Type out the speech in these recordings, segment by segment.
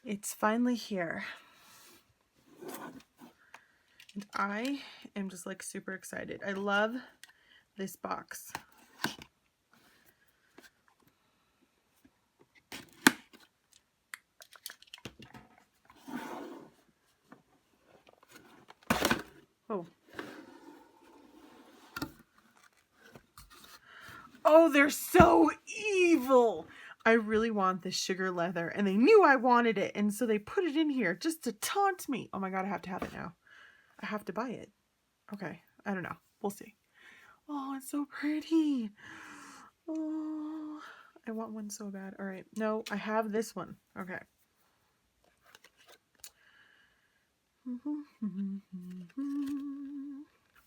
It's finally here. And I am just like super excited. I love this box. Oh. Oh, they're so evil. I really want this sugar leather, and they knew I wanted it, and so they put it in here just to taunt me. Oh my god, I have to have it now. I have to buy it. Okay, I don't know. We'll see. Oh, it's so pretty. Oh, I want one so bad. All right, no, I have this one. Okay.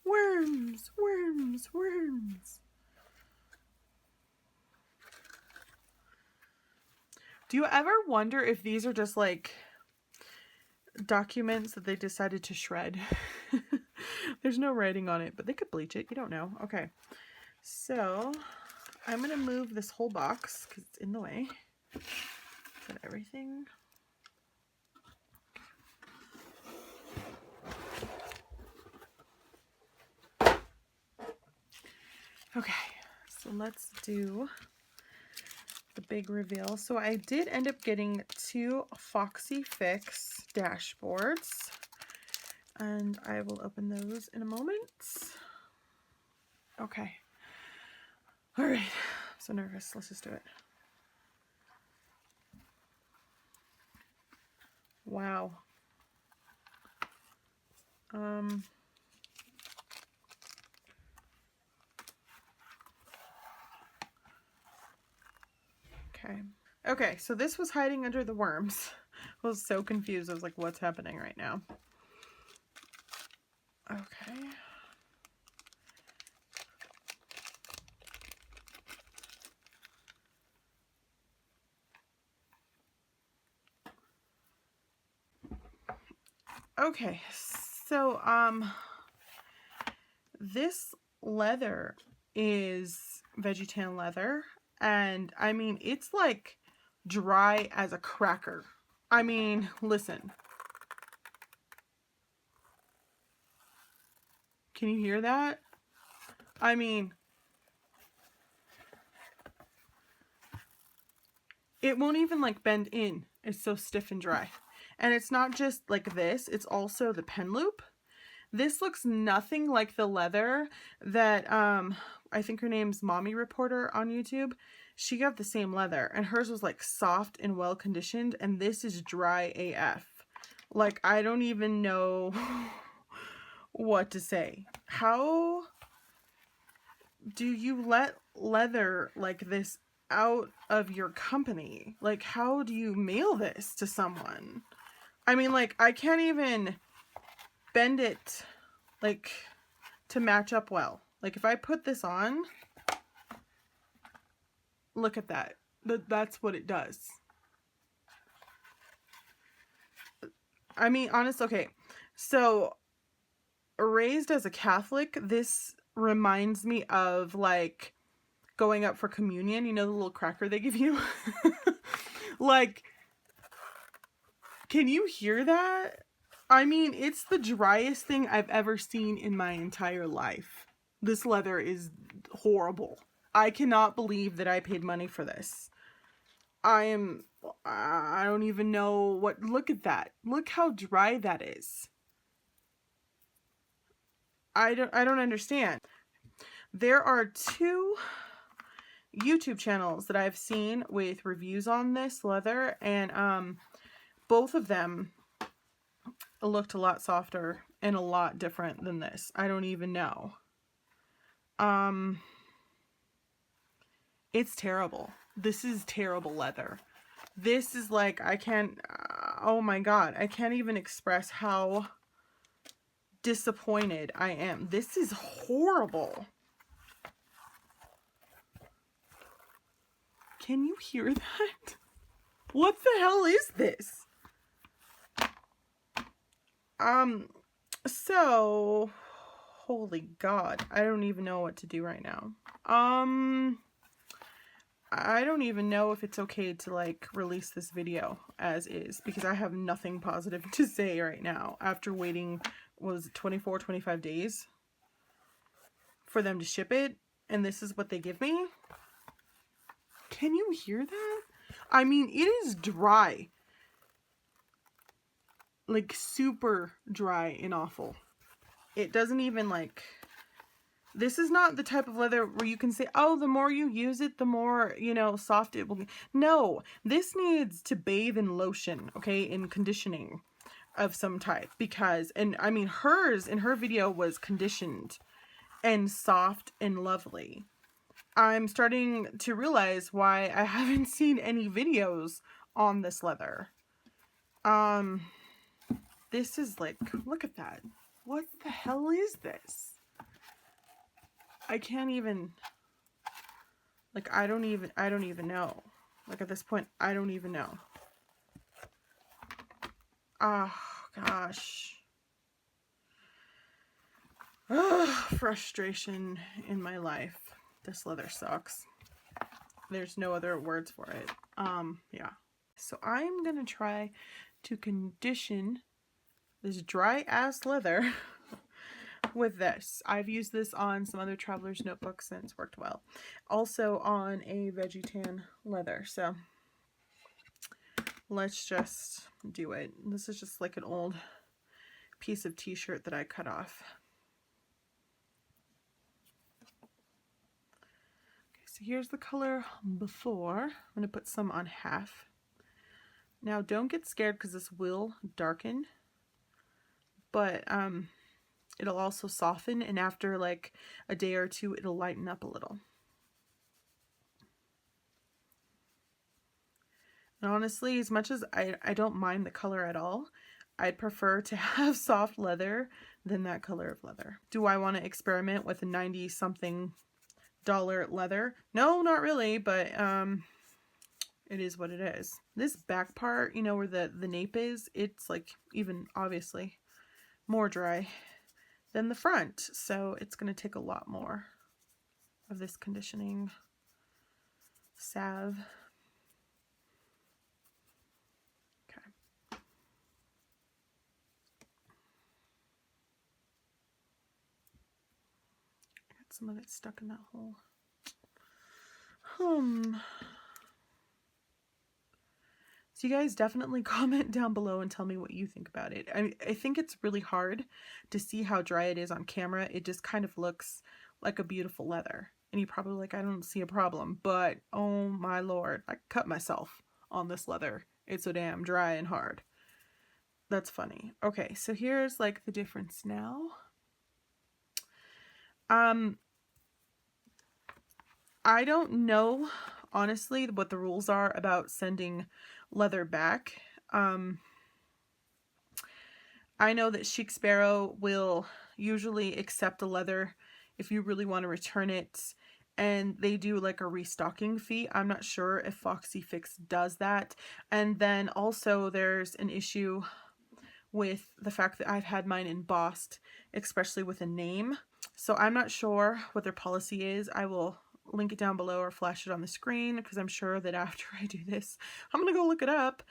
Worms, worms, worms. Do you ever wonder if these are just like documents that they decided to shred? There's no writing on it, but they could bleach it. You don't know. Okay. So I'm going to move this whole box because it's in the way. Put everything. Okay. So let's do the big reveal. So I did end up getting 2 Foxy Fix dashboards, and I will open those in a moment. Okay. All right. I'm so nervous. Let's just do it. Wow. Okay. Okay, so this was hiding under the worms. I was so confused. I was like, what's happening right now? Okay. Okay, so this leather is veggie tan leather, and I mean it's like dry as a cracker. I mean, listen. Can you hear that? I mean, it won't even like bend in. It's so stiff and dry. And it's not just like this, it's also the pen loop. This looks nothing like the leather that I think her name's Mommy Reporter on YouTube. She got the same leather, and hers was like soft and well conditioned, and this is dry AF. Like, I don't even know what to say. How do you let leather like this out of your company? Like, how do you mail this to someone? I mean, like, I can't even bend it like to match up well. Like, if I put this on, look at that. That's what it does. I mean, honest, okay. So, raised as a Catholic, this reminds me of like going up for communion, you know, the little cracker they give you. Like, can you hear that? I mean, it's the driest thing I've ever seen in my entire life. This leather is horrible. I cannot believe that I paid money for this. I don't even know what, look at that. Look how dry that is. I don't understand. There are 2 YouTube channels that I've seen with reviews on this leather, and both of them looked a lot softer and a lot different than this. I don't even know. It's terrible. This is terrible leather. This is like, I can't, oh my god, I can't even express how disappointed I am. This is horrible. Can you hear that? What the hell is this? So, holy god, I don't even know what to do right now. I don't even know if it's okay to like release this video as is, because I have nothing positive to say right now after waiting, what was it, 24, 25 days for them to ship it, and this is what they give me. Can you hear that? I mean, it is dry. Like super dry and awful. It doesn't even like, this is not the type of leather where you can say, oh, the more you use it, the more, you know, soft it will be. No, this needs to bathe in lotion, okay, in conditioning of some type, because, and I mean, hers in her video was conditioned and soft and lovely. I'm starting to realize why I haven't seen any videos on this leather. This is like, look at that. What the hell is this? I can't even, like, I don't even know. Like, at this point, I don't even know. Oh, gosh. Ugh, frustration in my life. This leather sucks. There's no other words for it. Yeah. So I'm gonna try to condition this dry ass leather with this. I've used this on some other traveler's notebooks and it's worked well. Also on a veggie tan leather. So let's just do it. This is just like an old piece of t-shirt that I cut off. Okay, so here's the color before. I'm going to put some on half. Now don't get scared because this will darken, but it'll also soften, and after like a day or two it'll lighten up a little. And honestly, as much as I don't mind the color at all, I'd prefer to have soft leather than that color of leather. Do I want to experiment with a 90-something dollar leather? No, not really, but it is what it is. This back part, you know, where the nape is, it's like even obviously more dry than the front, so it's going to take a lot more of this conditioning salve. Some of it stuck in that hole. So you guys definitely comment down below and tell me what you think about it. I think it's really hard to see how dry it is on camera. It just kind of looks like a beautiful leather. And you're probably like, I don't see a problem. But oh my lord, I cut myself on this leather. It's so damn dry and hard. That's funny. Okay, so here's like the difference now. I don't know, honestly, what the rules are about sending leather back. I know that Chic Sparrow will usually accept a leather if you really want to return it, and they do like a restocking fee. I'm not sure if Foxy Fix does that. And then also there's an issue with the fact that I've had mine embossed, especially with a name. So I'm not sure what their policy is. I will link it down below or flash it on the screen, because I'm sure that after I do this, I'm gonna go look it up.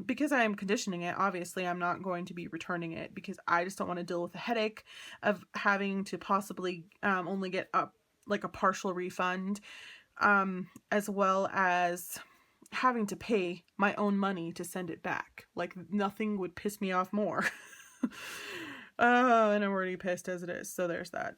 Because I am conditioning it, obviously I'm not going to be returning it, because I just don't want to deal with the headache of having to possibly only get like a partial refund, as well as having to pay my own money to send it back. Like, nothing would piss me off more. And I'm already pissed as it is, so there's that.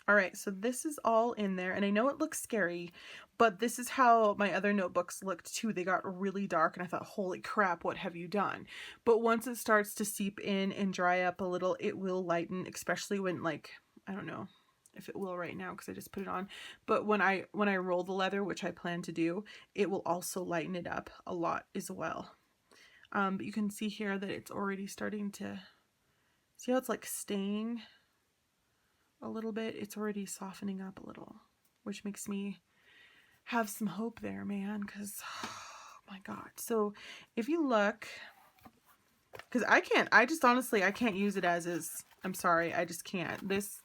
Alright, so this is all in there, and I know it looks scary, but this is how my other notebooks looked too. They got really dark, and I thought, holy crap, what have you done? But once it starts to seep in and dry up a little, it will lighten, especially when, like, I don't know if it will right now because I just put it on, but when I roll the leather, which I plan to do, it will also lighten it up a lot as well. But you can see here that it's already starting to, see how it's like staying a little bit? It's already softening up a little, which makes me have some hope there, man, because oh my god. So if you look, because I just honestly, I can't use it as is. I'm sorry, I just can't. This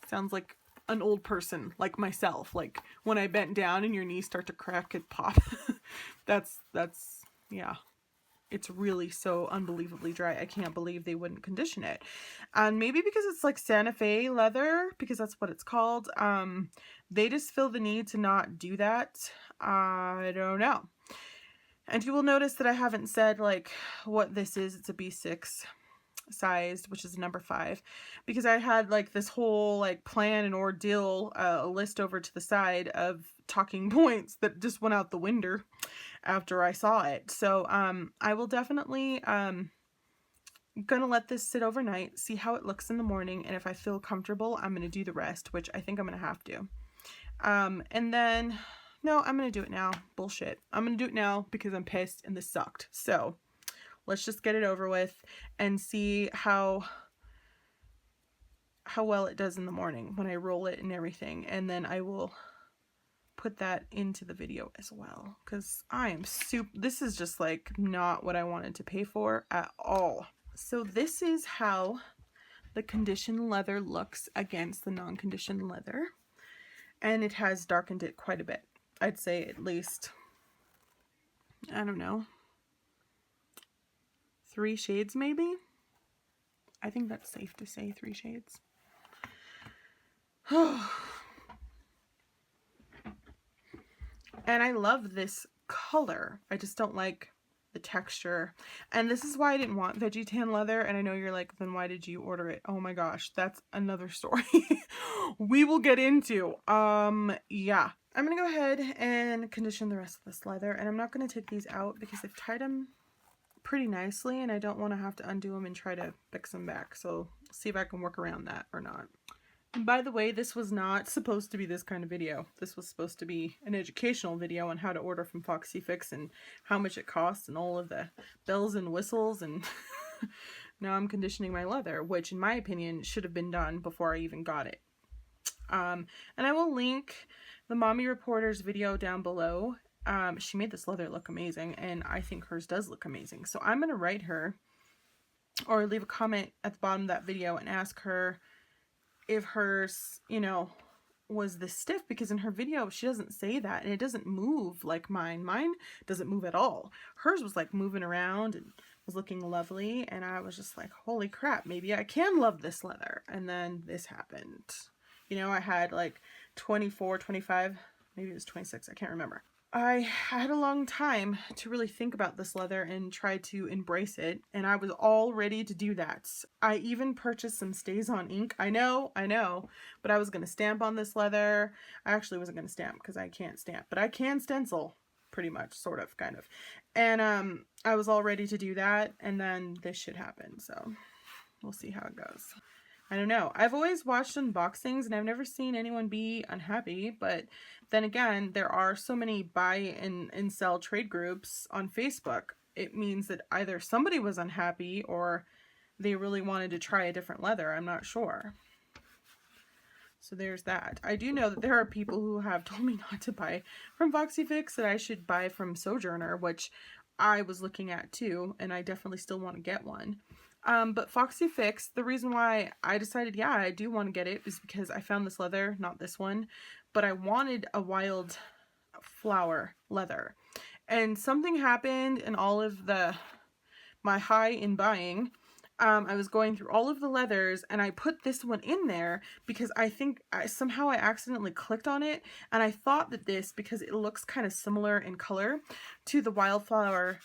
sounds like an old person like myself. Like when I bent down and your knees start to crack and pop. that's, yeah. It's really so unbelievably dry. I can't believe they wouldn't condition it. And maybe because it's like Santa Fe leather, because that's what it's called. They just feel the need to not do that. I don't know. And you will notice that I haven't said like what this is. It's a B6 sized, which is number 5, because I had like this whole like plan and ordeal, a list over to the side of talking points that just went out the window after I saw it. So I will definitely gonna let this sit overnight, see how it looks in the morning, and if I feel comfortable, I'm gonna do the rest, which I think I'm gonna have to. And then no, I'm gonna do it now. Bullshit. I'm gonna do it now because I'm pissed and this sucked. So let's just get it over with and see how well it does in the morning when I roll it and everything. And then I will put that into the video as well, because I am this is just like not what I wanted to pay for at all. So this is how the conditioned leather looks against the non-conditioned leather, and it has darkened it quite a bit. I'd say at least, I don't know, 3 shades maybe. I think that's safe to say 3 shades. And I love this color. I just don't like the texture. And this is why I didn't want veggie tan leather. And I know you're like, then why did you order it? Oh my gosh, that's another story we will get into. Yeah. I'm gonna go ahead and condition the rest of this leather, and I'm not gonna take these out because they've tied them pretty nicely and I don't want to have to undo them and try to fix them back. So see if I can work around that or not. And by the way, this was not supposed to be this kind of video. This was supposed to be an educational video on how to order from Foxy Fix and how much it costs and all of the bells and whistles. And now I'm conditioning my leather, which in my opinion should have been done before I even got it. And I will link the Mommy Reporter's video down below. She made this leather look amazing, and I think hers does look amazing. So I'm going to write her or leave a comment at the bottom of that video and ask her if hers, you know, was this stiff, because in her video she doesn't say that, and it doesn't move like mine. Mine doesn't move at all. Hers was like moving around and was looking lovely, and I was just like, holy crap, maybe I can love this leather. And then this happened. You know, I had like 24, 25, maybe it was 26, I can't remember. I had a long time to really think about this leather and try to embrace it, and I was all ready to do that. I even purchased some StazOn ink. I know, but I was going to stamp on this leather. I actually wasn't going to stamp because I can't stamp, but I can stencil pretty much, sort of, kind of. And I was all ready to do that, and then this shit happened, so we'll see how it goes. I don't know. I've always watched unboxings and I've never seen anyone be unhappy, but then again, there are so many buy and sell trade groups on Facebook. It means that either somebody was unhappy or they really wanted to try a different leather. I'm not sure. So there's that. I do know that there are people who have told me not to buy from Foxy Fix, that I should buy from Sojourner, which I was looking at too, and I definitely still want to get one. But Foxy Fix, the reason why I decided, yeah, I do want to get it is because I found this leather, not this one, but I wanted a wild flower leather. And something happened in all of my high in buying. I was going through all of the leathers and I put this one in there because I think somehow I accidentally clicked on it, and I thought that this, because it looks kind of similar in color to the wildflower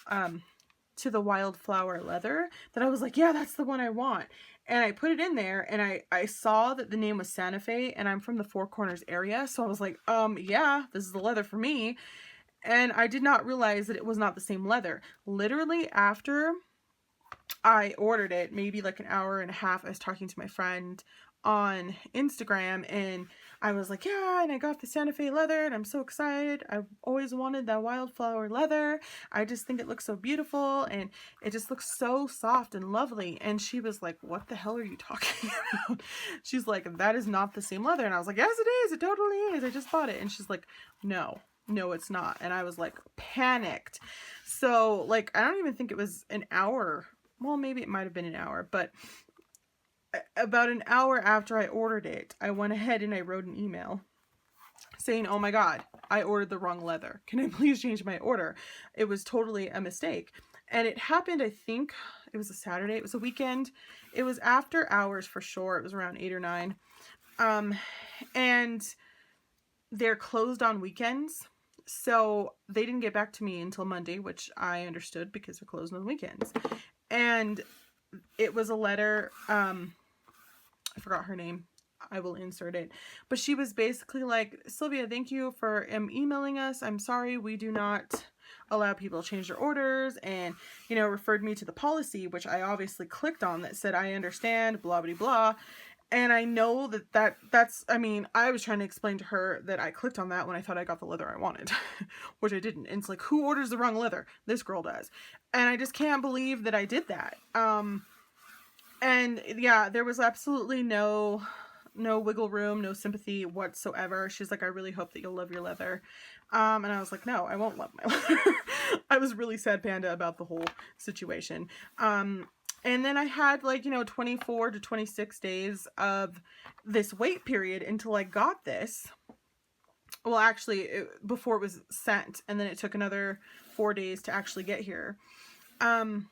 leather, that I was like, yeah, that's the one I want. And I put it in there, and I saw that the name was Santa Fe, and I'm from the Four Corners area, so I was like, yeah, this is the leather for me. And I did not realize that it was not the same leather. Literally after I ordered it, maybe like an hour and a half, I was talking to my friend on Instagram, and I was like, yeah, and I got the Santa Fe leather, and I'm so excited. I've always wanted that wildflower leather. I just think it looks so beautiful, and it just looks so soft and lovely. And she was like, what the hell are you talking about? She's like, that is not the same leather. And I was like, yes, it is. It totally is. I just bought it. And she's like, no, it's not. And I was like, panicked. So like, I don't even think it was an hour. Well, maybe it might have been an hour, but about an hour after I ordered it, I went ahead and I wrote an email saying, oh my God, I ordered the wrong leather. Can I please change my order? It was totally a mistake. And it happened, I think it was a Saturday. It was a weekend. It was after hours for sure. It was around 8 or 9. And they're closed on weekends. So they didn't get back to me until Monday, which I understood because they're closed on weekends. And it was a letter, I forgot her name. I will insert it. But she was basically like, Sylvia, thank you for emailing us. I'm sorry, we do not allow people to change their orders, and, you know, referred me to the policy, which I obviously clicked on, that said, I understand, blah, blah, blah. And I know that's, I mean, I was trying to explain to her that I clicked on that when I thought I got the leather I wanted, which I didn't. And it's like, who orders the wrong leather? This girl does. And I just can't believe that I did that. And yeah, there was absolutely no wiggle room, no sympathy whatsoever. She's like, I really hope that you'll love your leather. And I was like, no, I won't love my leather. I was really sad panda about the whole situation. And then I had, like, you know, 24 to 26 days of this wait period until I got this. Well, actually, before it was sent, and then it took another 4 days to actually get here. And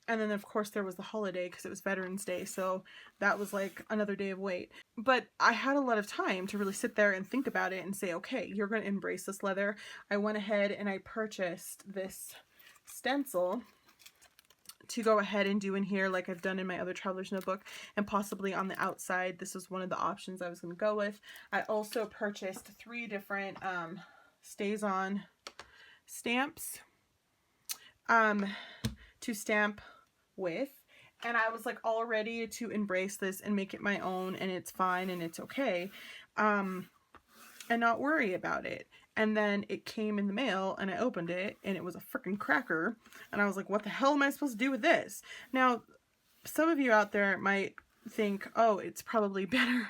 then, of course, there was the holiday because it was Veterans Day, so that was like another day of wait. But I had a lot of time to really sit there and think about it and say, okay, you're going to embrace this leather. I went ahead and I purchased this stencil to go ahead and do in here like I've done in my other traveler's notebook, and possibly on the outside. This was one of the options I was going to go with. I also purchased 3 different stays on stamps to stamp with, and I was like all ready to embrace this and make it my own, and it's fine and it's okay, and not worry about it. And then it came in the mail and I opened it and it was a freaking cracker. And I was like, what the hell am I supposed to do with this? Now, some of you out there might think, oh, it's probably better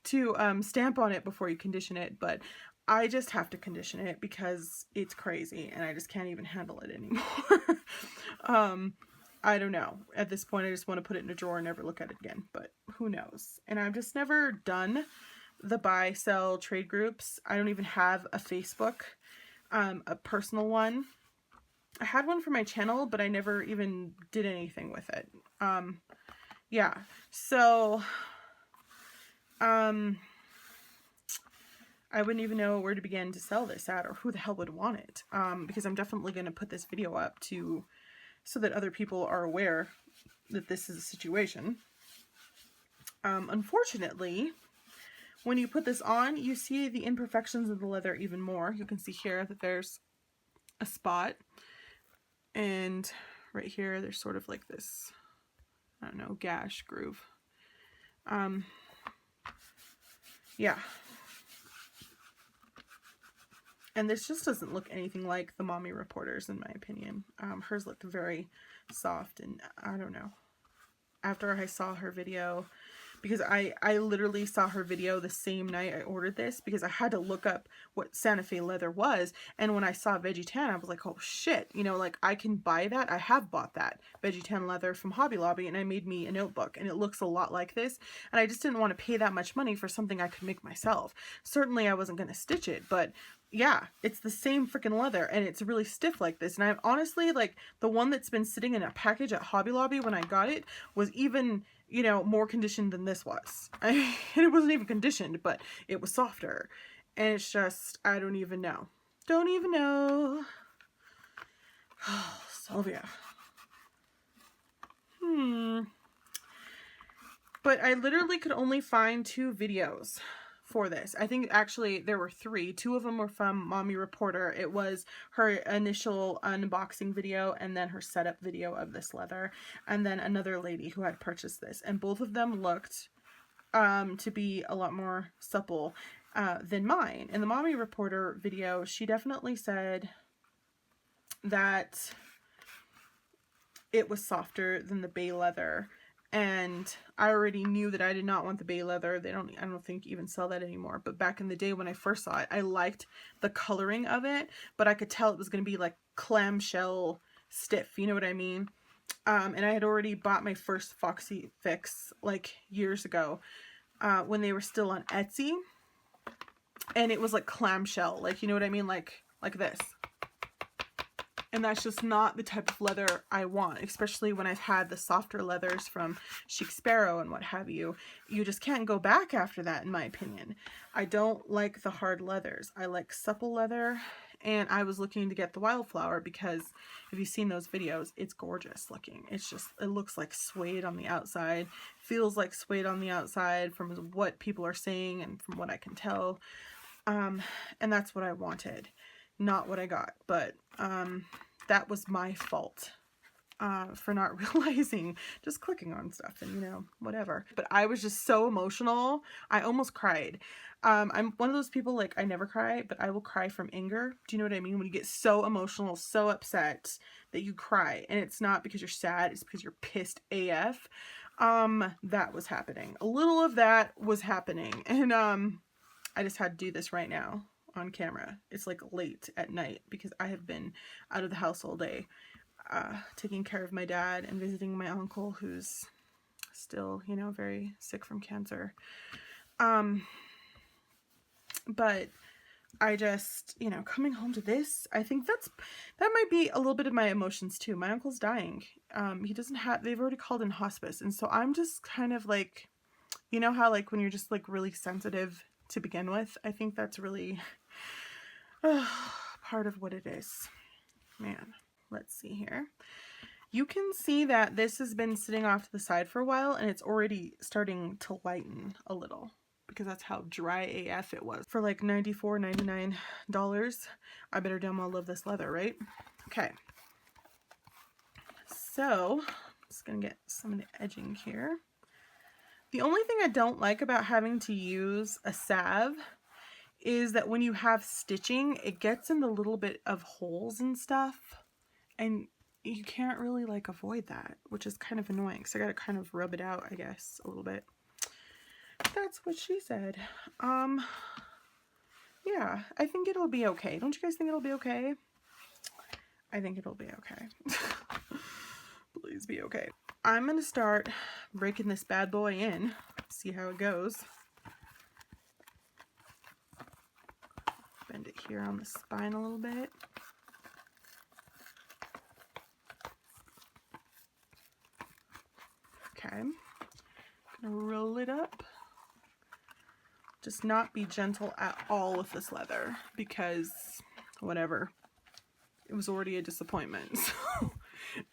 to stamp on it before you condition it. But I just have to condition it because it's crazy and I just can't even handle it anymore. I don't know. At this point, I just want to put it in a drawer and never look at it again. But who knows? And I've just never done the buy, sell, trade groups. I don't even have a Facebook, a personal one. I had one for my channel, but I never even did anything with it. Yeah, so, I wouldn't even know where to begin to sell this at, or who the hell would want it, because I'm definitely going to put this video up so that other people are aware that this is a situation. Unfortunately, when you put this on, you see the imperfections of the leather even more. You can see here that there's a spot, and right here there's sort of like this, I don't know, gash, groove. Yeah. And this just doesn't look anything like the Mommy Reporters, in my opinion. Hers looked very soft, and I don't know. After I saw her video, because I literally saw her video the same night I ordered this, because I had to look up what Santa Fe leather was, and when I saw Veggie Tan, I was like, oh shit, you know, like, I can buy that. I have bought that Veggie Tan leather from Hobby Lobby, and I made me a notebook, and it looks a lot like this, and I just didn't want to pay that much money for something I could make myself. Certainly I wasn't going to stitch it, but yeah, it's the same freaking leather, and it's really stiff like this. And I've honestly, like, the one that's been sitting in a package at Hobby Lobby when I got it was even, you know, more conditioned than this was. And it wasn't even conditioned, but it was softer. And it's just, I don't even know. Don't even know. Oh, Sylvia. But I literally could only find 2 videos for this. I think actually there were 3. 2 of them were from Mommy Reporter. It was her initial unboxing video and then her setup video of this leather, and then another lady who had purchased this, and both of them looked to be a lot more supple than mine. In the Mommy Reporter video, she definitely said that it was softer than the bay leather. And I already knew that I did not want the bay leather. I don't think even sell that anymore. But back in the day when I first saw it, I liked the coloring of it, but I could tell it was going to be like clamshell stiff. You know what I mean? And I had already bought my first Foxy fix like years ago, when they were still on Etsy, and it was like clamshell, like, you know what I mean, like this. And that's just not the type of leather I want, especially when I've had the softer leathers from Chic Sparrow and what have you. You just can't go back after that, in my opinion. I don't like the hard leathers. I like supple leather, and I was looking to get the Wildflower because if you've seen those videos, it's gorgeous looking. It's just, it looks like suede on the outside, feels like suede on the outside from what people are saying and from what I can tell. And that's what I wanted, not what I got. But that was my fault for not realizing, just clicking on stuff and, you know, whatever. But I was just so emotional. I almost cried. I'm one of those people, like, I never cry, but I will cry from anger. Do you know what I mean? When you get so emotional, so upset that you cry, and it's not because you're sad, it's because you're pissed AF. That was happening. A little of that was happening. And I just had to do this right now on camera. It's like late at night because I have been out of the house all day, taking care of my dad and visiting my uncle who's still, you know, very sick from cancer. But I just, you know, coming home to this, I think that might be a little bit of my emotions too. My uncle's dying. He doesn't have, they've already called in hospice. And so I'm just kind of like, you know how like when you're just like really sensitive to begin with, I think that's really part of what it is. Man, let's see here. You can see that this has been sitting off to the side for a while, and it's already starting to lighten a little because that's how dry AF it was. For like $94, $99, I better damn well love this leather, right? Okay. So, I'm just gonna get some of the edging here. The only thing I don't like about having to use a salve is that when you have stitching, it gets in the little bit of holes and stuff, and you can't really like avoid that, which is kind of annoying. So I gotta kind of rub it out, I guess, a little bit. That's what she said. Yeah, I think it'll be okay. Don't you guys think it'll be okay? I think it'll be okay. Please be okay. I'm gonna start breaking this bad boy in, see how it goes. Bend it here on the spine a little bit. Okay, I'm gonna roll it up. Just not be gentle at all with this leather because whatever, it was already a disappointment. So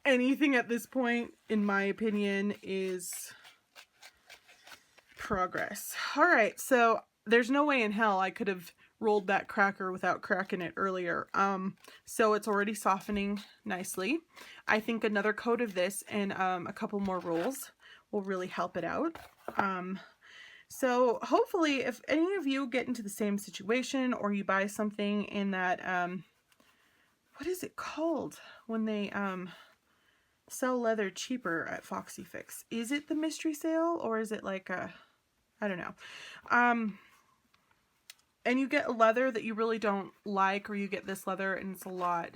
anything at this point, in my opinion, is progress. All right, so there's no way in hell I could have rolled that cracker without cracking it earlier. So it's already softening nicely. I think another coat of this and a couple more rolls will really help it out. So hopefully if any of you get into the same situation, or you buy something in that, what is it called when they sell leather cheaper at Foxy Fix? Is it the mystery sale, or is it like a, I don't know. And you get a leather that you really don't like, or you get this leather and it's a lot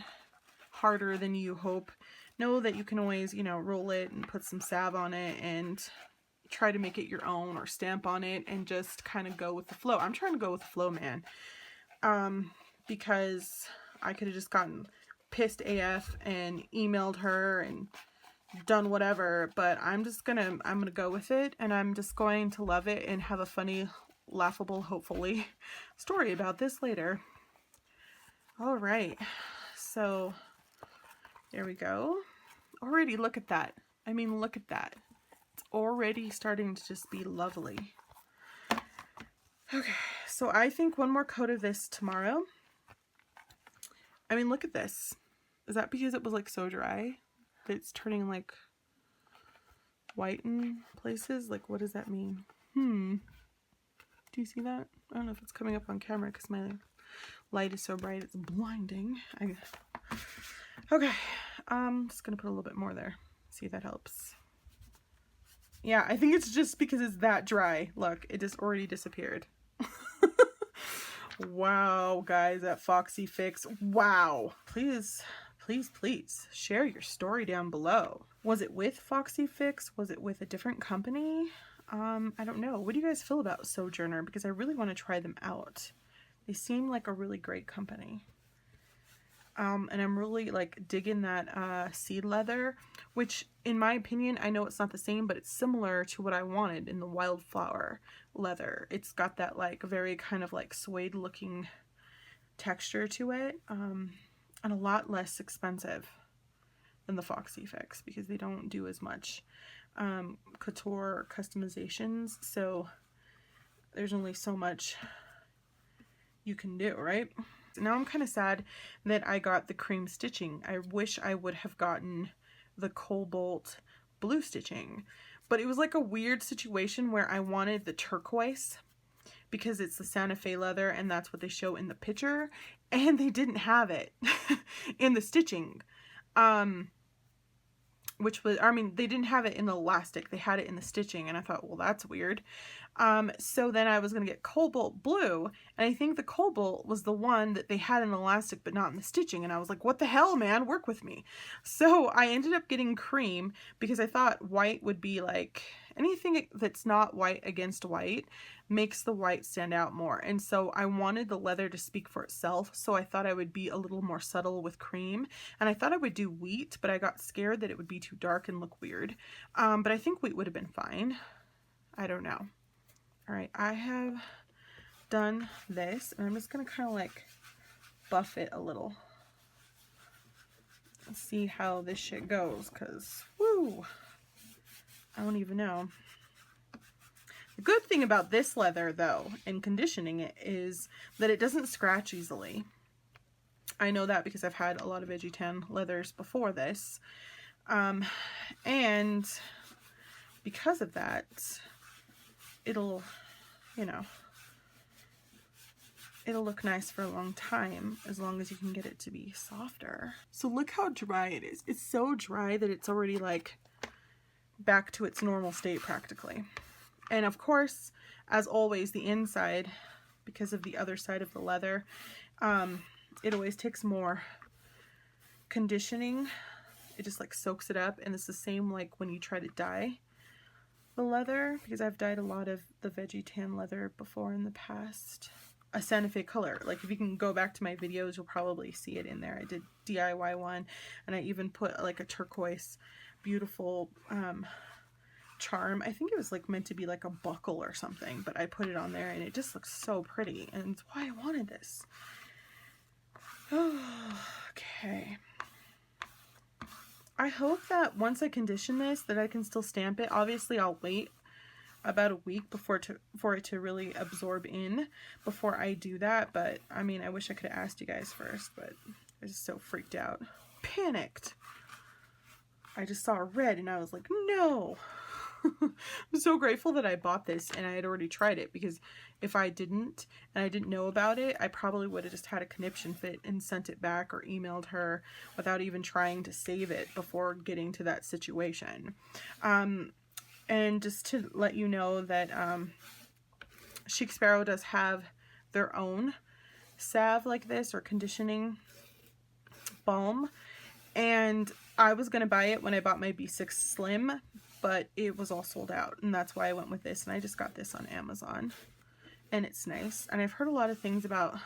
harder than you hope, know that you can always, you know, roll it and put some salve on it and try to make it your own, or stamp on it and just kind of go with the flow. I'm trying to go with the flow, man. Because I could have just gotten pissed AF and emailed her and done whatever, but I'm gonna go with it, and I'm just going to love it and have a funny, laughable, hopefully, story about this later. All right, so there we go. Already, look at that. I mean, look at that. It's already starting to just be lovely. Okay, so I think one more coat of this tomorrow. I mean, look at this. Is that because it was like so dry that it's turning like white in places? Like, what does that mean? Do you see that? I don't know if it's coming up on camera because my light is so bright it's blinding. Okay, I'm just gonna put a little bit more there. See if that helps. Yeah, I think it's just because it's that dry. Look, it just already disappeared. Wow, guys at Foxy Fix. Wow. Please, please, please share your story down below. Was it with Foxy Fix? Was it with a different company? I don't know. What do you guys feel about Sojourner? Because I really want to try them out. They seem like a really great company. And I'm really like digging that seed leather, which in my opinion, I know it's not the same, but it's similar to what I wanted in the wildflower leather. It's got that like very kind of like suede looking texture to it, and a lot less expensive than the Foxy Fix because they don't do as much couture customizations, so there's only so much you can do, right? Now I'm kind of sad that I got the cream stitching. I wish I would have gotten the cobalt blue stitching, but it was like a weird situation where I wanted the turquoise because it's the Santa Fe leather and that's what they show in the picture, and they didn't have it in the stitching. Which was, I mean, they didn't have it in the elastic, they had it in the stitching, and I thought, well, that's weird. So then I was going to get cobalt blue, and I think the cobalt was the one that they had in the elastic but not in the stitching, and I was like, what the hell, man, work with me. So I ended up getting cream because I thought white would be like, anything that's not white against white makes the white stand out more, and so I wanted the leather to speak for itself, so I thought I would be a little more subtle with cream, and I thought I would do wheat, but I got scared that it would be too dark and look weird. But I think wheat would have been fine. I don't know. All right, I have done this, and I'm just gonna kind of like buff it a little. Let's see how this shit goes, because woo, I don't even know. The good thing about this leather, though, and conditioning it, is that it doesn't scratch easily. I know that because I've had a lot of Veggie Tan leathers before this. And because of that, it'll, you know, it'll look nice for a long time as long as you can get it to be softer. So look how dry it is. It's so dry that it's already like back to its normal state practically. And of course, as always, the inside, because of the other side of the leather, it always takes more conditioning. It just like soaks it up, and it's the same like when you try to dye the leather, because I've dyed a lot of the Veggie Tan leather before in the past. A Santa Fe color. Like if you can go back to my videos, you'll probably see it in there. I did DIY one, and I even put like a turquoise beautiful charm. I think it was like meant to be like a buckle or something, but I put it on there and it just looks so pretty, and it's why I wanted this. Okay. I hope that once I condition this that I can still stamp it. Obviously I'll wait about a week for it to really absorb in before I do that, but I mean, I wish I could have asked you guys first, but I was just so freaked out. Panicked. I just saw red and I was like, no. I'm so grateful that I bought this and I had already tried it, because if I didn't and I didn't know about it, I probably would have just had a conniption fit and sent it back or emailed her without even trying to save it before getting to that situation. And just to let you know that Chic Sparrow does have their own salve like this, or conditioning balm, and I was going to buy it when I bought my B6 Slim, but it was all sold out, and that's why I went with this, and I just got this on Amazon, and it's nice. And I've heard a lot of things about,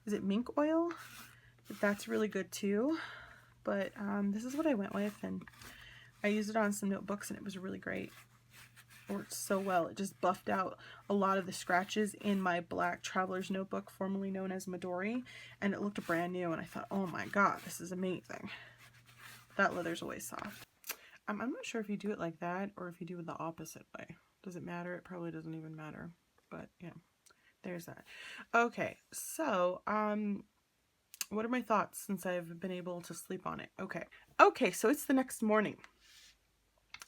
is it mink oil? That's really good too, but this is what I went with, and I used it on some notebooks, and it was really great. It worked so well. It just buffed out a lot of the scratches in my black traveler's notebook, formerly known as Midori, and it looked brand new, and I thought, oh my god, this is amazing. That leather's always soft. I'm not sure if you do it like that or if you do it the opposite way. Does it matter? It probably doesn't even matter. But yeah, there's that. Okay, so what are my thoughts since I've been able to sleep on it? Okay, so it's the next morning.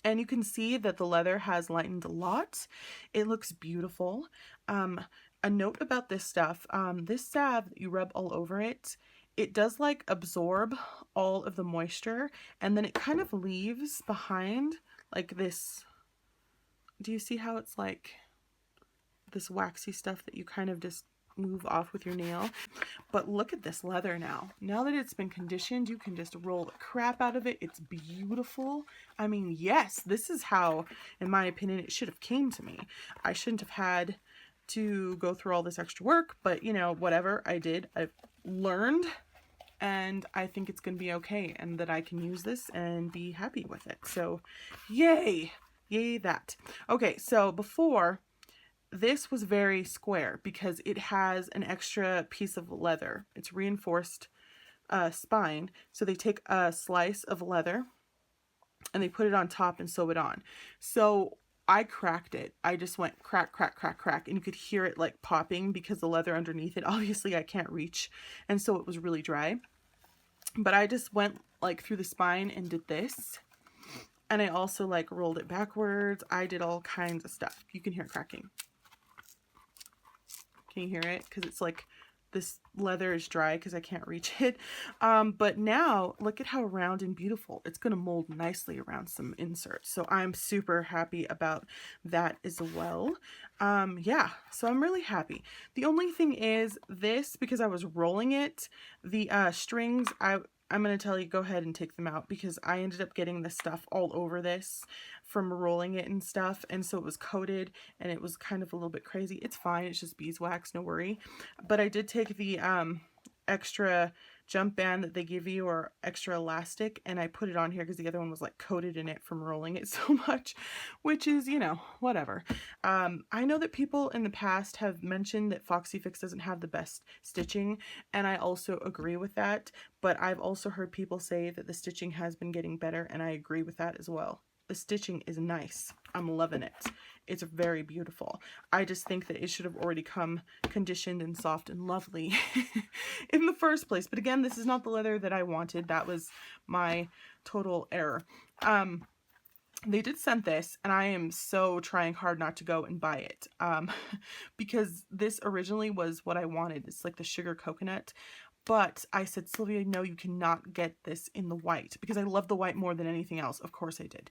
And you can see that the leather has lightened a lot. It looks beautiful. A note about this stuff, this salve that you rub all over it, it does like absorb all of the moisture, and then it kind of leaves behind like this. Do you see how it's like this waxy stuff that you kind of just move off with your nail. But look at this leather now. Now that it's been conditioned, you can just roll the crap out of it. It's beautiful. I mean, yes, this is how, in my opinion, it should have came to me. I shouldn't have had to go through all this extra work, but you know, whatever I did, I've learned, and I think it's gonna be okay, and that I can use this and be happy with it. So yay, yay that. Okay, so before, this was very square because it has an extra piece of leather. It's reinforced spine. So they take a slice of leather and they put it on top and sew it on. So I cracked it. I just went crack, crack, crack, crack. And you could hear it like popping because the leather underneath it, obviously I can't reach. And so it was really dry. But I just went like through the spine and did this. And I also like rolled it backwards. I did all kinds of stuff. You can hear it cracking. Can you hear it? Because it's like this leather is dry because I can't reach it. But now look at how round and beautiful. It's going to mold nicely around some inserts. So I'm super happy about that as well. Yeah, so I'm really happy. The only thing is this, because I was rolling it, the strings, I'm going to tell you, go ahead and take them out because I ended up getting this stuff all over this from rolling it and stuff. And so it was coated and it was kind of a little bit crazy. It's fine. It's just beeswax, no worry. But I did take the extra jump band that they give you, or extra elastic, and I put it on here because the other one was like coated in it from rolling it so much, which is, you know, whatever. I know that people in the past have mentioned that Foxy Fix doesn't have the best stitching, and I also agree with that, but I've also heard people say that the stitching has been getting better, and I agree with that as well. The stitching is nice. I'm loving it. It's very beautiful. I just think that it should have already come conditioned and soft and lovely in the first place. But again, this is not the leather that I wanted. That was my total error. They did send this, and I am so trying hard not to go and buy it because this originally was what I wanted. It's like the sugar coconut. But I said, Sylvia, no, you cannot get this in the white because I love the white more than anything else. Of course I did.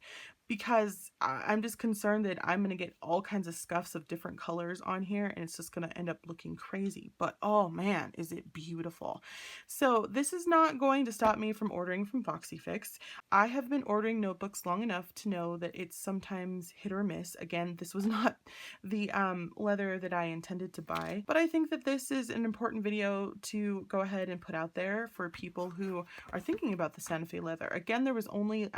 Because I'm just concerned that I'm going to get all kinds of scuffs of different colors on here and it's just going to end up looking crazy. But oh man, is it beautiful. So this is not going to stop me from ordering from Foxy Fix. I have been ordering notebooks long enough to know that it's sometimes hit or miss. Again, this was not the leather that I intended to buy. But I think that this is an important video to go ahead and put out there for people who are thinking about the Santa Fe leather. Again, there was only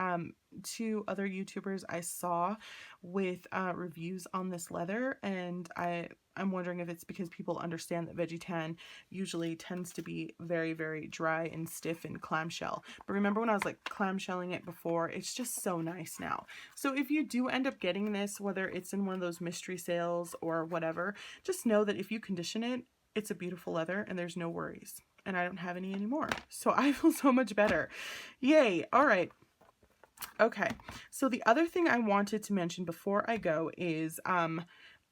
2 other YouTubers I saw with reviews on this leather, and I'm wondering if it's because people understand that veggie tan usually tends to be very, very dry and stiff and clamshell. But remember when I was like clamshelling it before? It's just so nice now. So if you do end up getting this, whether it's in one of those mystery sales or whatever, just know that if you condition it, it's a beautiful leather and there's no worries. And I don't have any anymore. So I feel so much better. Yay. All right. Okay. So the other thing I wanted to mention before I go is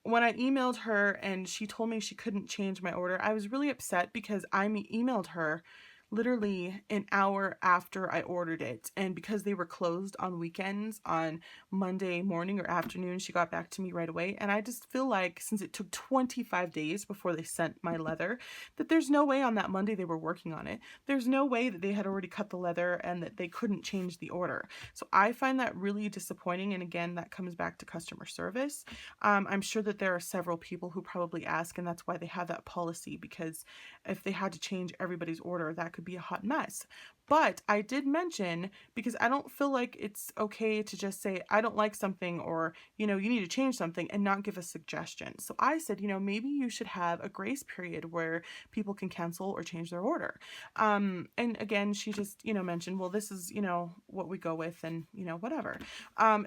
when I emailed her and she told me she couldn't change my order, I was really upset because I emailed her literally an hour after I ordered it, and because they were closed on weekends on Monday morning or afternoon, she got back to me right away. And I just feel like since it took 25 days before they sent my leather, that there's no way on that Monday they were working on it. There's no way that they had already cut the leather and that they couldn't change the order. So I find that really disappointing, and again, that comes back to customer service. I'm sure that there are several people who probably ask, and that's why they have that policy, because if they had to change everybody's order, that could be a hot mess. But I did mention, because I don't feel like it's okay to just say I don't like something, or you know, you need to change something and not give a suggestion. So I said, you know, maybe you should have a grace period where people can cancel or change their order. And again, she just, you know, mentioned, well, this is, you know, what we go with, and you know, whatever.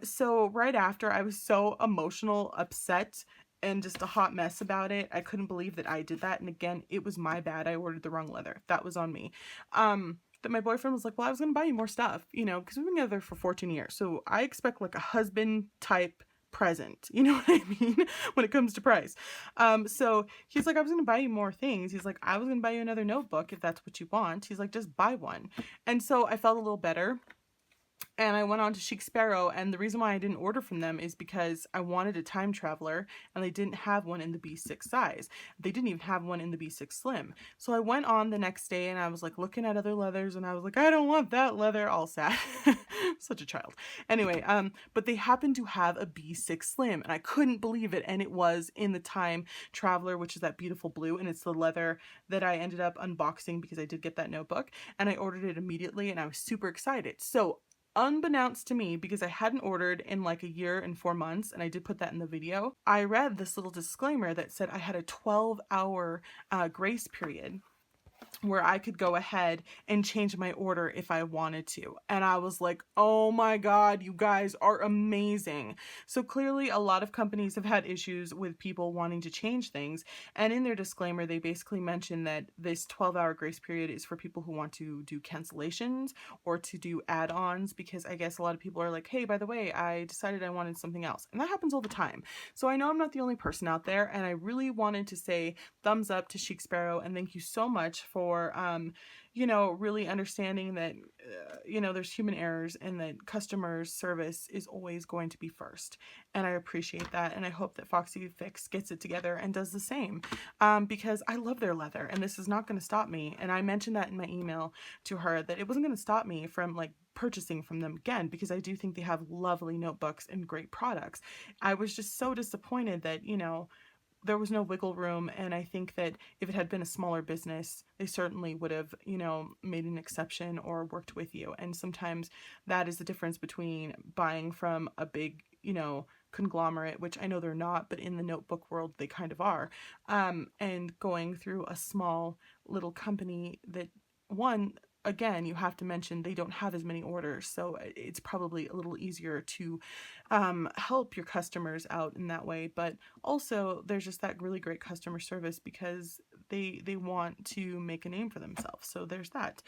So right after, I was so emotional, upset, and just a hot mess about it. I couldn't believe that I did that. And again, it was my bad. I ordered the wrong leather. That was on me. That my boyfriend was like, well, I was going to buy you more stuff, you know, because we've been together for 14 years. So I expect like a husband type present, you know what I mean, when it comes to price. So he's like, I was going to buy you more things. He's like, I was going to buy you another notebook if that's what you want. He's like, just buy one. And so I felt a little better. And I went on to Chic Sparrow, and the reason why I didn't order from them is because I wanted a time traveler, and they didn't have one in the B6 size. They didn't even have one in the B6 Slim. So I went on the next day, and I was like looking at other leathers, and I was like, I don't want that leather, all sad. Such a child. Anyway, but they happened to have a B6 Slim, and I couldn't believe it, and it was in the time traveler, which is that beautiful blue, and it's the leather that I ended up unboxing because I did get that notebook, and I ordered it immediately, and I was super excited. So unbeknownst to me, because I hadn't ordered in like a year and 4 months, and I did put that in the video, I read this little disclaimer that said I had a 12-hour grace period where I could go ahead and change my order if I wanted to. And I was like, oh my God, you guys are amazing. So clearly a lot of companies have had issues with people wanting to change things. And in their disclaimer, they basically mention that this 12-hour grace period is for people who want to do cancellations or to do add-ons, because I guess a lot of people are like, hey, by the way, I decided I wanted something else. And that happens all the time. So I know I'm not the only person out there, and I really wanted to say thumbs up to Chic Sparrow, and thank you so much for you know, really understanding that you know, there's human errors, and that customer service is always going to be first. And I appreciate that, and I hope that Foxy Fix gets it together and does the same, because I love their leather, and this is not going to stop me. And I mentioned that in my email to her, that it wasn't going to stop me from like purchasing from them again, because I do think they have lovely notebooks and great products. I was just so disappointed that, you know, there was no wiggle room, and I think that if it had been a smaller business, they certainly would have, you know, made an exception or worked with you. And sometimes that is the difference between buying from a big, you know, conglomerate, which I know they're not, but in the notebook world they kind of are, and going through a small little company that, one, again, you have to mention they don't have as many orders, so it's probably a little easier to help your customers out in that way. But also there's just that really great customer service, because they want to make a name for themselves. So there's that.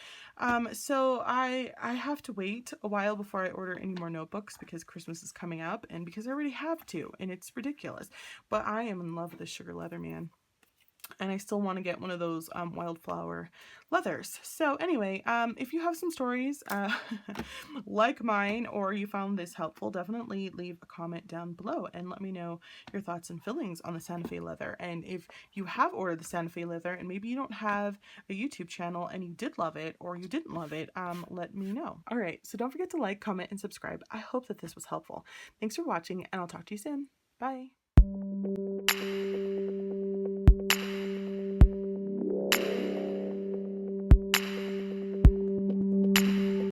So I have to wait a while before I order any more notebooks, because Christmas is coming up, and because I already have two, and it's ridiculous. But I am in love with this sugar leather, man. And I still want to get one of those wildflower leathers. So anyway, if you have some stories like mine, or you found this helpful, definitely leave a comment down below and let me know your thoughts and feelings on the Santa Fe leather. And if you have ordered the Santa Fe leather and maybe you don't have a YouTube channel and you did love it or you didn't love it, let me know. All right, so don't forget to like, comment, and subscribe. I hope that this was helpful. Thanks for watching, and I'll talk to you soon. Bye.